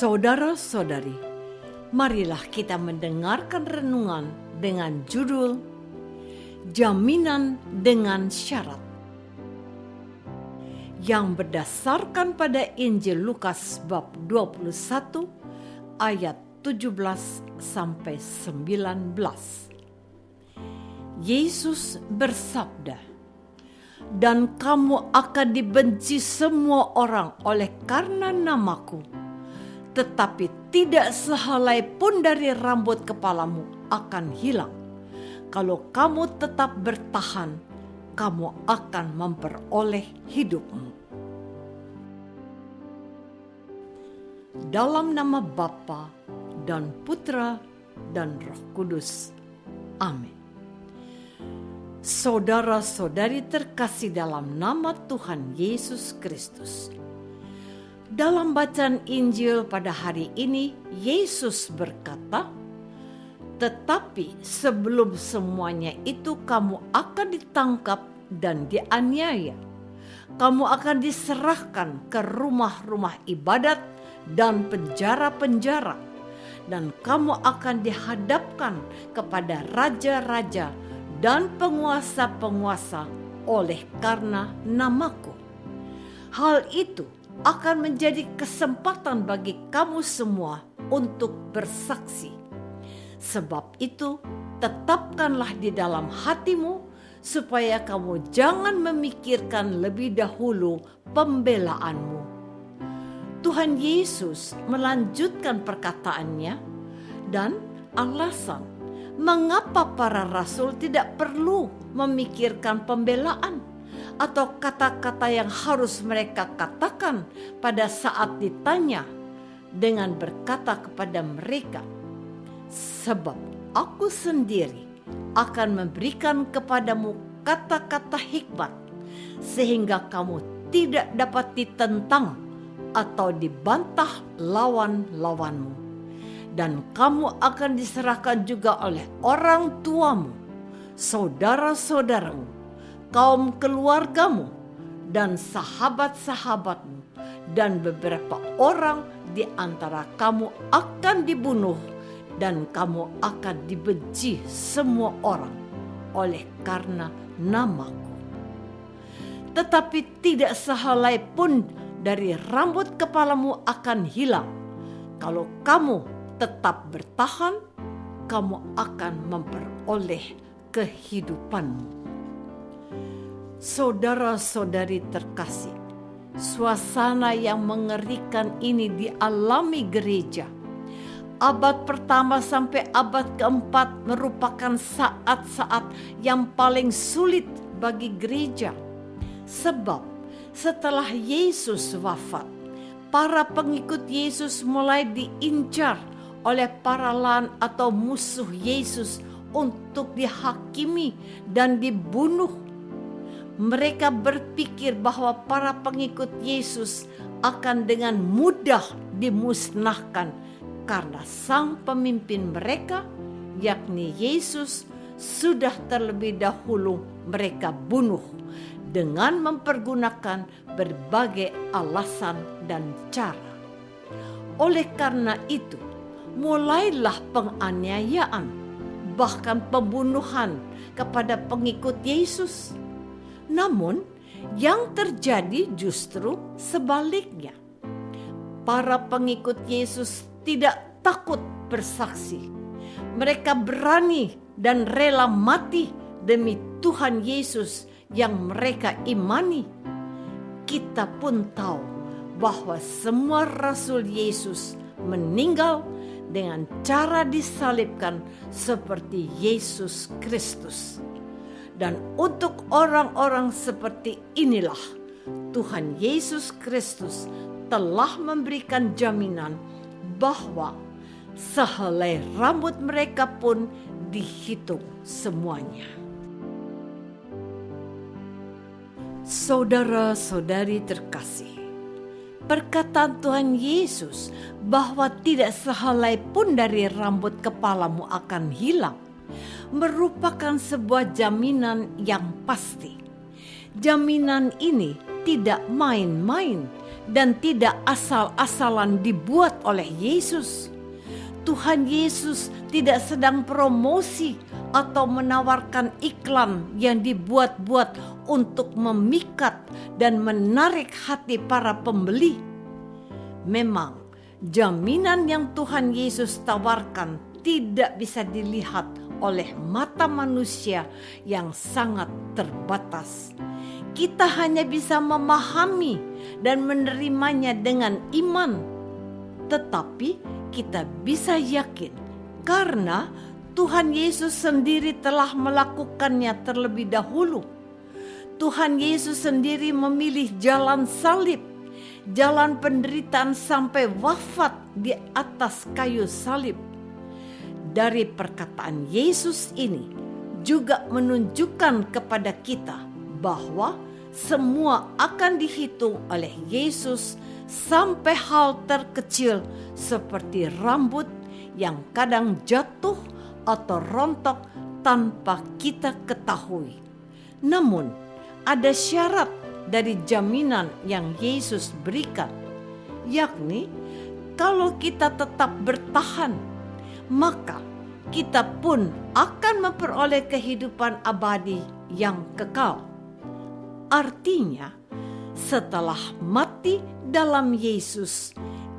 Saudara-saudari, marilah kita mendengarkan renungan dengan judul Jaminan dengan Syarat, yang berdasarkan pada Injil Lukas bab 21 ayat 17 sampai 19. Yesus bersabda, "Dan kamu akan dibenci semua orang oleh karena namaku, tetapi tidak sehelai pun dari rambut kepalamu akan hilang. Kalau kamu tetap bertahan, kamu akan memperoleh hidupmu." Dalam nama Bapa dan Putra dan Roh Kudus. Amin. Saudara-saudari terkasih dalam nama Tuhan Yesus Kristus. Dalam bacaan Injil pada hari ini, Yesus berkata, "Tetapi sebelum semuanya itu kamu akan ditangkap dan dianiaya. Kamu akan diserahkan ke rumah-rumah ibadat dan penjara-penjara, dan kamu akan dihadapkan kepada raja-raja dan penguasa-penguasa oleh karena namaku. Hal itu akan menjadi kesempatan bagi kamu semua untuk bersaksi. Sebab itu, tetapkanlah di dalam hatimu supaya kamu jangan memikirkan lebih dahulu pembelaanmu." Tuhan Yesus melanjutkan perkataannya dan alasan mengapa para rasul tidak perlu memikirkan pembelaan atau kata-kata yang harus mereka katakan pada saat ditanya, dengan berkata kepada mereka, "Sebab aku sendiri akan memberikan kepadamu kata-kata hikmat, sehingga kamu tidak dapat ditentang atau dibantah lawan-lawanmu. Dan kamu akan diserahkan juga oleh orang tuamu, saudara-saudaramu, kaum keluargamu, dan sahabat-sahabatmu, dan beberapa orang di antara kamu akan dibunuh, dan kamu akan dibenci semua orang oleh karena namaku. Tetapi tidak sehelai pun dari rambut kepalamu akan hilang. Kalau kamu tetap bertahan, kamu akan memperoleh kehidupanmu." Saudara-saudari terkasih, suasana yang mengerikan ini dialami gereja. Abad pertama sampai abad keempat merupakan saat-saat yang paling sulit bagi gereja. Sebab setelah Yesus wafat, para pengikut Yesus mulai diincar oleh para lawan atau musuh Yesus untuk dihakimi dan dibunuh. Mereka berpikir bahwa para pengikut Yesus akan dengan mudah dimusnahkan karena sang pemimpin mereka, yakni Yesus, sudah terlebih dahulu mereka bunuh dengan mempergunakan berbagai alasan dan cara. Oleh karena itu, mulailah penganiayaan, bahkan pembunuhan kepada pengikut Yesus. Namun, yang terjadi justru sebaliknya. Para pengikut Yesus tidak takut bersaksi. Mereka berani dan rela mati demi Tuhan Yesus yang mereka imani. Kita pun tahu bahwa semua rasul Yesus meninggal dengan cara disalibkan seperti Yesus Kristus. Dan untuk orang-orang seperti inilah Tuhan Yesus Kristus telah memberikan jaminan bahwa sehelai rambut mereka pun dihitung semuanya. Saudara-saudari terkasih, perkataan Tuhan Yesus bahwa tidak sehelai pun dari rambut kepalamu akan hilang merupakan sebuah jaminan yang pasti. Jaminan ini tidak main-main dan tidak asal-asalan dibuat oleh Yesus. Tuhan Yesus tidak sedang promosi atau menawarkan iklan yang dibuat-buat untuk memikat dan menarik hati para pembeli. Memang, jaminan yang Tuhan Yesus tawarkan tidak bisa dilihat oleh mata manusia yang sangat terbatas. Kita hanya bisa memahami dan menerimanya dengan iman. Tetapi kita bisa yakin karena Tuhan Yesus sendiri telah melakukannya terlebih dahulu. Tuhan Yesus sendiri memilih jalan salib, jalan penderitaan sampai wafat di atas kayu salib. Dari perkataan Yesus ini juga menunjukkan kepada kita bahwa semua akan dihitung oleh Yesus sampai hal terkecil seperti rambut yang kadang jatuh atau rontok tanpa kita ketahui. Namun, ada syarat dari jaminan yang Yesus berikan, yakni kalau kita tetap bertahan, maka kita pun akan memperoleh kehidupan abadi yang kekal. Artinya, setelah mati dalam Yesus,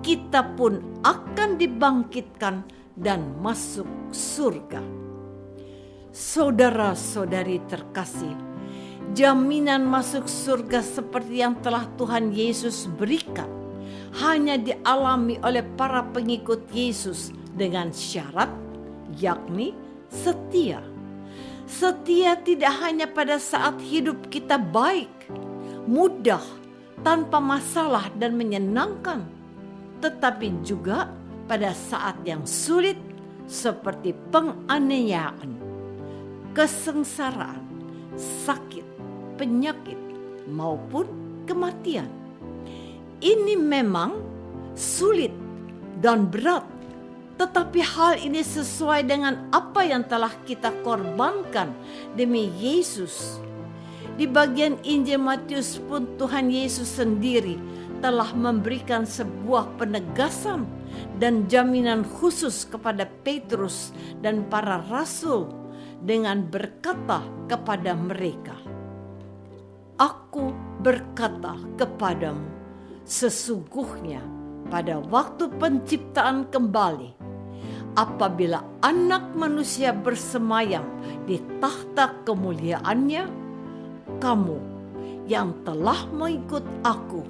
kita pun akan dibangkitkan dan masuk surga. Saudara-saudari terkasih, jaminan masuk surga seperti yang telah Tuhan Yesus berikan hanya dialami oleh para pengikut Yesus dengan syarat, yakni setia. Setia tidak hanya pada saat hidup kita baik, mudah, tanpa masalah dan menyenangkan, tetapi juga pada saat yang sulit seperti penganiayaan, kesengsaraan, sakit, penyakit, maupun kematian. Ini memang sulit dan berat, tetapi hal ini sesuai dengan apa yang telah kita korbankan demi Yesus. Di bagian Injil Matius pun Tuhan Yesus sendiri telah memberikan sebuah penegasan dan jaminan khusus kepada Petrus dan para rasul dengan berkata kepada mereka, "Aku berkata kepadamu, sesungguhnya pada waktu penciptaan kembali, apabila Anak Manusia bersemayam di takhta kemuliaannya, kamu yang telah mengikut aku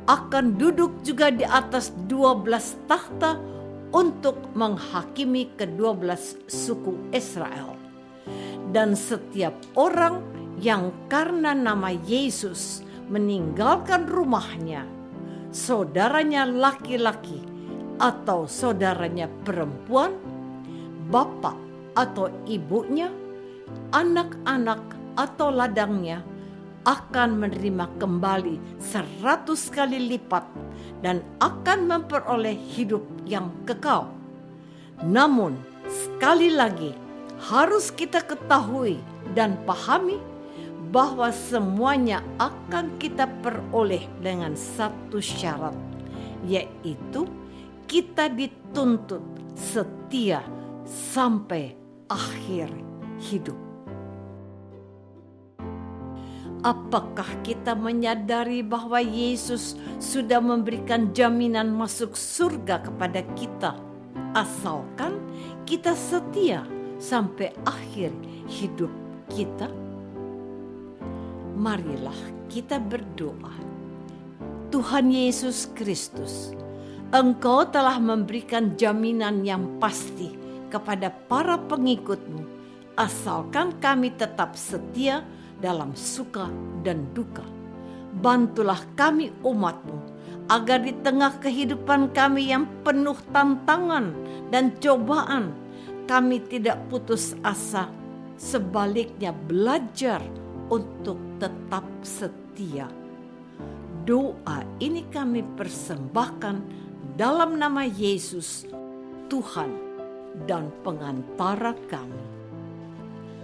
akan duduk juga di atas 12 takhta untuk menghakimi ke-12 suku Israel. Dan setiap orang yang karena nama Yesus meninggalkan rumahnya, saudaranya laki-laki atau saudaranya perempuan, bapak atau ibunya, anak-anak atau ladangnya, akan menerima kembali 100 kali lipat dan akan memperoleh hidup yang kekal. Namun, sekali lagi harus kita ketahui dan pahami bahwa semuanya akan kita peroleh dengan satu syarat, yaitu kita dituntut setia sampai akhir hidup. Apakah kita menyadari bahwa Yesus sudah memberikan jaminan masuk surga kepada kita, asalkan kita setia sampai akhir hidup kita? Marilah kita berdoa. Tuhan Yesus Kristus, Engkau telah memberikan jaminan yang pasti kepada para pengikut-Mu, asalkan kami tetap setia dalam suka dan duka. Bantulah kami umat-Mu, agar di tengah kehidupan kami yang penuh tantangan dan cobaan, kami tidak putus asa, sebaliknya belajar untuk tetap setia. Doa ini kami persembahkan dalam nama Yesus, Tuhan dan pengantara kami.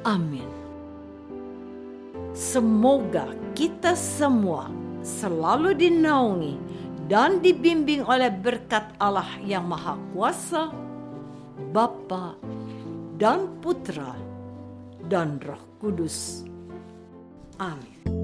Amin. Semoga kita semua selalu dinaungi dan dibimbing oleh berkat Allah yang Maha Kuasa, Bapa dan Putra dan Roh Kudus. Amin.